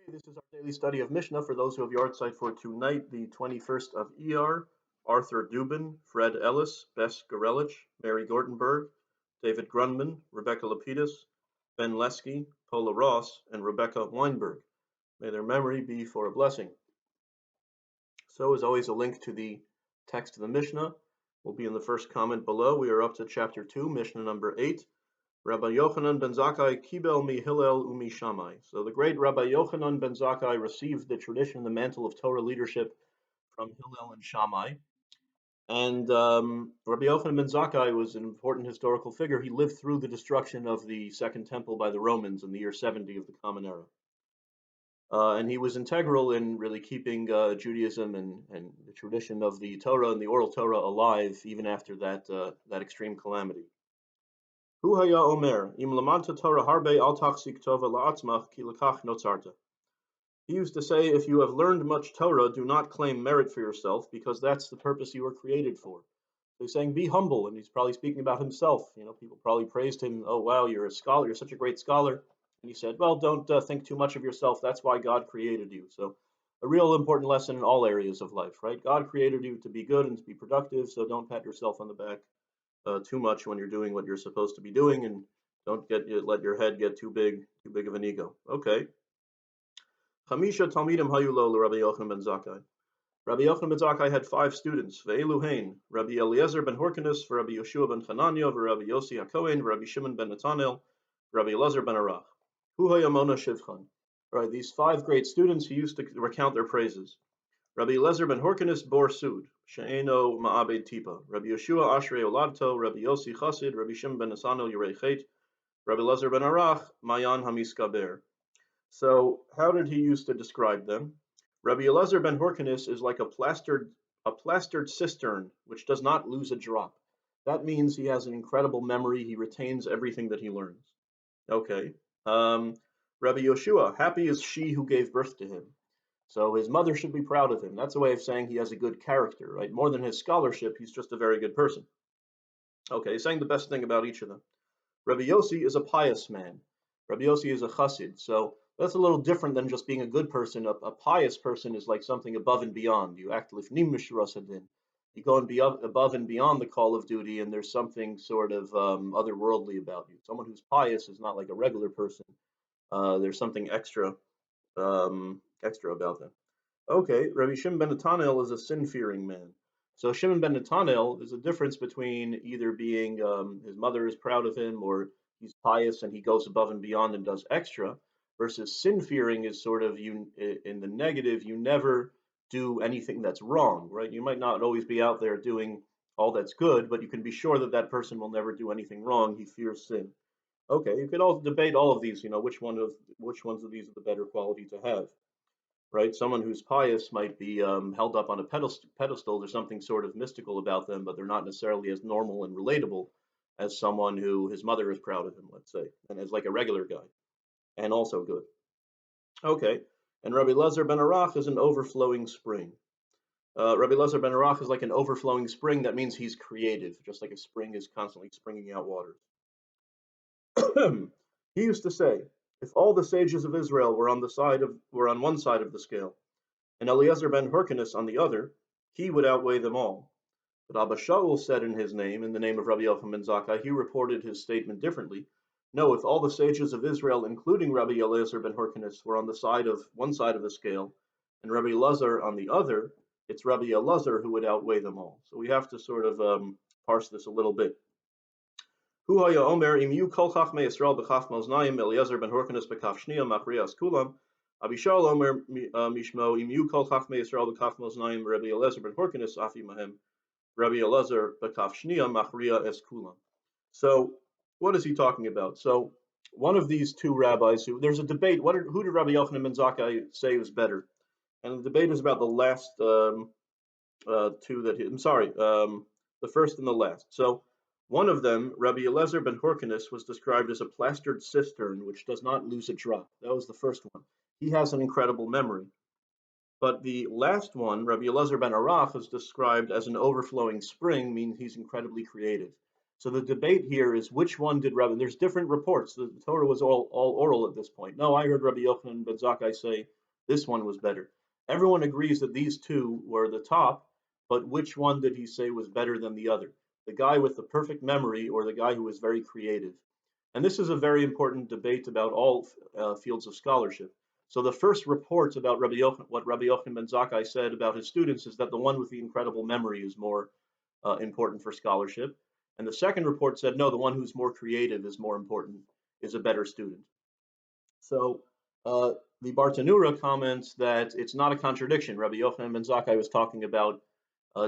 Okay, this is our daily study of Mishnah for those who have yard site for tonight, the 21st of ER. Arthur Dubin, Fred Ellis, Bess Gorelich, Mary Gortenberg, David Grunman, Rebecca Lapidus, Ben Lesky, Paula Ross, and Rebecca Weinberg. May their memory be for a blessing. So, as always, a link to the text of the Mishnah will be in the first comment below. We are up to chapter 2, Mishnah number 8. Rabbi Yochanan ben Zakkai kibel mi Hillel umi Shammai. So the great Rabbi Yochanan ben Zakkai received the tradition, the mantle of Torah leadership from Hillel and Shammai. And Rabbi Yochanan ben Zakkai was an important historical figure. He lived through the destruction of the Second Temple by the Romans in the year 70 of the Common Era. And he was integral in really keeping Judaism and the tradition of the Torah and the oral Torah alive even after that extreme calamity. Hu haya omer, im lamanta Torah harbe al tachzik tova la'atzmach ki lekach notzarta. He used to say, if you have learned much Torah, do not claim merit for yourself, because that's the purpose you were created for. So he's saying, be humble, and he's probably speaking about himself. You know, people probably praised him, oh wow, you're a scholar, you're such a great scholar. And he said, well, don't think too much of yourself, that's why God created you. So a real important lesson in all areas of life, right? God created you to be good and to be productive, so don't pat yourself on the back too much when you're doing what you're supposed to be doing, and don't let your head get too big of an ego. Okay. Chamisha Talmidim hayu lo Rabbi Yochanan ben Zakkai. Rabbi Yochanan ben Zakkai had 5 students. Ve'elu hein, Rabbi Eliezer ben Horkanus, Rabbi Yoshua ben Chananya, Rabbi Yossi HaKohen, Rabbi Shimon ben Netanel, Rabbi Eliezer ben Arach. Hu hayamona shivchan. Right, these 5 great students, he used to recount their praises. Rabbi Eliezer ben Horkanus bore Sud, she'eno ma'abed tipa. Rabbi Yeshua ashrei oladto, Rabbi Yossi Chassid, Rabbi Shimon ben Nesanel yirei chet, Rabbi Eliezer ben Arach mayan hamiskaber. So how did he used to describe them? Rabbi Eliezer ben Horkanus is like a plastered cistern which does not lose a drop. That means he has an incredible memory. He retains everything that he learns. Okay. Rabbi Yeshua, happy is she who gave birth to him. So his mother should be proud of him. That's a way of saying he has a good character, right? More than his scholarship, he's just a very good person. Okay, he's saying the best thing about each of them. Rabbi Yossi is a pious man. Rabbi Yossi is a chassid. So that's a little different than just being a good person. A pious person is like something above and beyond. You act lifnim mishras hadin. You go above and beyond the call of duty, and there's something sort of otherworldly about you. Someone who's pious is not like a regular person. There's something extra about them. Okay, Rabbi Shimon ben Netanel is a sin-fearing man. So Shimon ben Netanel, there's a difference between either being his mother is proud of him, or he's pious and he goes above and beyond and does extra, versus sin-fearing is sort of you in the negative. You never do anything that's wrong, right? You might not always be out there doing all that's good, but you can be sure that that person will never do anything wrong. He fears sin. Okay, you could all debate all of these. You know, which ones of these are the better quality to have, right? Someone who's pious might be held up on a pedestal. There's something sort of mystical about them, but they're not necessarily as normal and relatable as someone who his mother is proud of him, let's say, and is like a regular guy, and also good. Okay, and Rabbi Eliezer ben Arach is an overflowing spring. Rabbi Eliezer ben Arach is like an overflowing spring. That means he's creative, just like a spring is constantly springing out water. He used to say, if all the sages of Israel were on one side of the scale, and Eliezer ben Hyrcanus on the other, he would outweigh them all. But Abba Shaul said in the name of Rabbi Yochanan ben Zakkai, he reported his statement differently. No, if all the sages of Israel, including Rabbi Eliezer ben Hyrcanus, were on one side of the scale, and Rabbi Eliezer on the other, it's Rabbi Eliezer who would outweigh them all. So we have to sort of parse this a little bit. Hu haya omer im yu kol chachmei Yisrael b'chaf maznaim Eliezer ben Hyrcanus b'kaf shniya machrias kulam. Abishal omer mishmo im yu kol chachmei Yisrael b'kaf maznaim Rabbi Eliezer ben Hyrcanus afi mahem Rabbi Eliezer b'kaf shniya machria es kulam. So what is he talking about? So one of these two rabbis, there's a debate. Who did Rabbi Yochanan ben Zakkai say was better? And the debate is about the last two that the first and the last. So one of them, Rabbi Eliezer ben Hyrcanus, was described as a plastered cistern which does not lose a drop. That was the first one. He has an incredible memory. But the last one, Rabbi Eliezer ben Arach, is described as an overflowing spring, meaning he's incredibly creative. So the debate here is which one did Rabbi? There's different reports. The Torah was all oral at this point. No, I heard Rabbi Yochanan ben Zakkai say this one was better. Everyone agrees that these two were the top, but which one did he say was better than the other? The guy with the perfect memory or the guy who was very creative? And this is a very important debate about all fields of scholarship. So the first report about what Rabbi Yochanan ben Zakkai said about his students is that the one with the incredible memory is more important for scholarship. And the second report said, no, the one who's more creative is more important, is a better student. So uh, the Bartanura comments that it's not a contradiction. Rabbi Yochanan ben Zakkai was talking about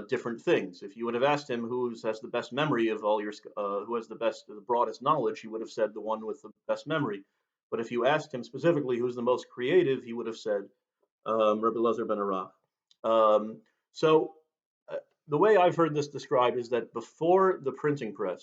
different things. If you would have asked him who has the best memory of all your, who has the broadest knowledge, he would have said the one with the best memory. But if you asked him specifically who's the most creative, he would have said Rabbi Lezer ben Arach. Um, so uh, the way I've heard this described is that before the printing press,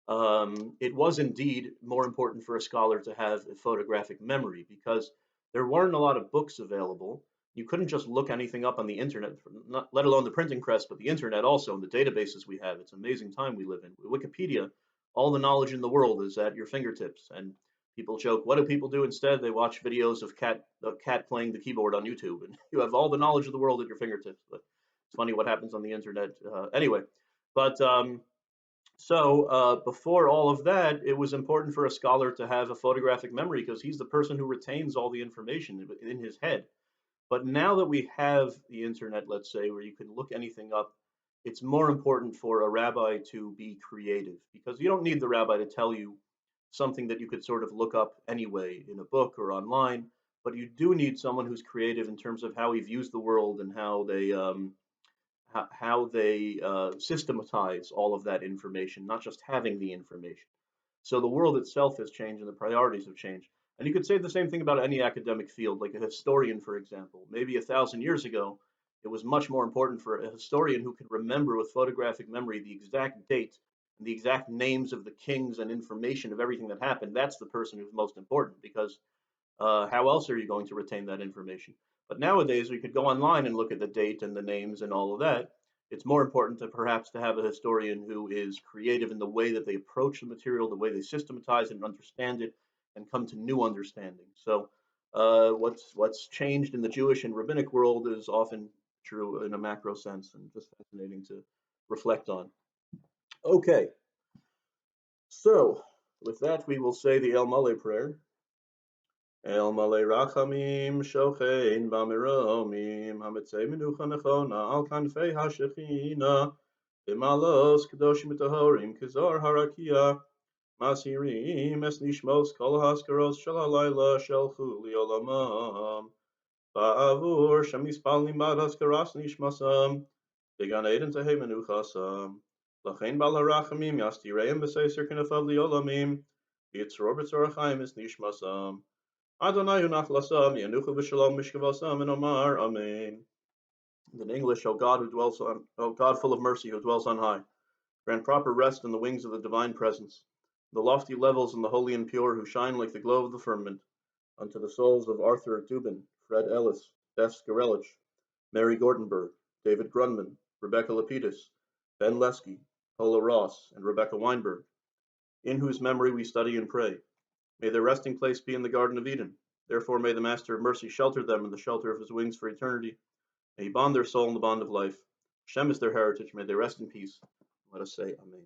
it was indeed more important for a scholar to have a photographic memory because there weren't a lot of books available. You couldn't just look anything up on the internet, not, let alone the printing press, but the internet also, and the databases we have. It's an amazing time we live in. Wikipedia, all the knowledge in the world is at your fingertips. And people joke, what do people do instead? They watch videos of cat playing the keyboard on YouTube, and you have all the knowledge of the world at your fingertips. But it's funny what happens on the internet. Anyway, but before all of that, it was important for a scholar to have a photographic memory because he's the person who retains all the information in his head. But now that we have the internet, let's say, where you can look anything up, it's more important for a rabbi to be creative because you don't need the rabbi to tell you something that you could sort of look up anyway in a book or online. But you do need someone who's creative in terms of how he views the world and how they systematize all of that information, not just having the information. So the world itself has changed and the priorities have changed. And you could say the same thing about any academic field, like a historian, for example. Maybe 1,000 years ago, it was much more important for a historian who could remember with photographic memory the exact date and the exact names of the kings and information of everything that happened. That's the person who's most important because how else are you going to retain that information? But nowadays, we could go online and look at the date and the names and all of that. It's more important to perhaps to have a historian who is creative in the way that they approach the material, the way they systematize it and understand it, and come to new understanding. So, what's changed in the Jewish and rabbinic world is often true in a macro sense, and just fascinating to reflect on. Okay, so with that, we will say the El Maleh prayer. El Malay Rachamim Shochein Bamiromim Hamitzei Menucha Nechona Al Kanfei HaShechina Imalos Kedoshim Tahorim Kizar Harakia Masirim Es Nishmos Kol Haskaros Shel Halayla Shelchu Liolamam Ba'avur Shemispalnim Bad Haskaras Nishmasam Began Eden Tehei Menuchasam Lachein Bal Harachamim Yastireim B'Seiser Kenefav Liolamim Yitzror B'Tzorachayim Es Nishmasam Adonai Unachlasam, Yanuchu v'Shalom Mishkavasam, and Omar, Amen. In English, O God full of mercy, who dwells on high, grant proper rest in the wings of the divine presence, the lofty levels and the holy and pure, who shine like the glow of the firmament, unto the souls of Arthur Dubin, Fred Ellis, Bess Gorelich, Mary Gordenberg, David Grunman, Rebecca Lapidus, Ben Lesky, Paula Ross, and Rebecca Weinberg, in whose memory we study and pray. May their resting place be in the Garden of Eden. Therefore may the Master of Mercy shelter them in the shelter of his wings for eternity. May he bond their soul in the bond of life. Hashem is their heritage. May they rest in peace. Let us say Amen.